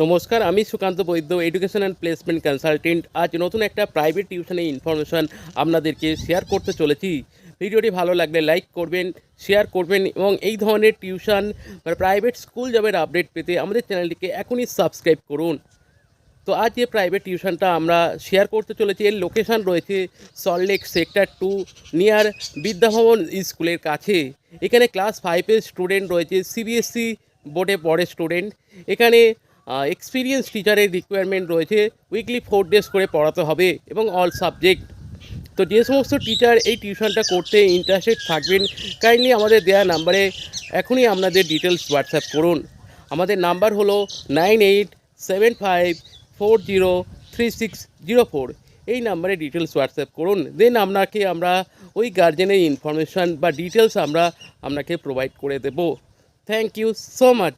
নমস্কার, আমি সুকান্ত বৈদ্য, education and placement consultant. আজ নতুন একটা প্রাইভেট টিউশনের ইনফরমেশান আপনাদেরকে শেয়ার করতে চলেছি। ভিডিওটি ভালো লাগলে লাইক করবেন, শেয়ার করবেন এবং এই ধরনের টিউশন বা প্রাইভেট স্কুল জবের আপডেট পেতে আমাদের চ্যানেলটিকে এখনই সাবস্ক্রাইব করুন। তো আজ যে প্রাইভেট টিউশনটা আমরা শেয়ার করতে চলেছি, এর লোকেশান রয়েছে সল্টলেক সেক্টর 2 নিয়ার বিদ্যাভবন স্কুলের কাছে। এখানে ক্লাস 5-এর স্টুডেন্ট রয়েছে, সিবিএসসি বোর্ডে পড়ে স্টুডেন্ট। এখানে এক্সপিরিয়েন্স টিচারের রিকোয়ারমেন্ট রয়েছে। উইকলি 4 ডেজ করে পড়াতে হবে এবং অল সাবজেক্ট। তো যে সমস্ত টিচার এই টিউশনটা করতে ইন্টারেস্টেড থাকবেন, কাইন্ডলি আমাদের দেওয়া নাম্বারে এখনই আপনাদের ডিটেলস হোয়াটসঅ্যাপ করুন। আমাদের নাম্বার হলো 9875403604। এই নাম্বারে ডিটেলস হোয়াটসঅ্যাপ করুন, দেন আমরা ওই গার্জেনের ইনফরমেশান বা ডিটেলস আমরা আপনাকে প্রোভাইড করে দেব। Thank you so much.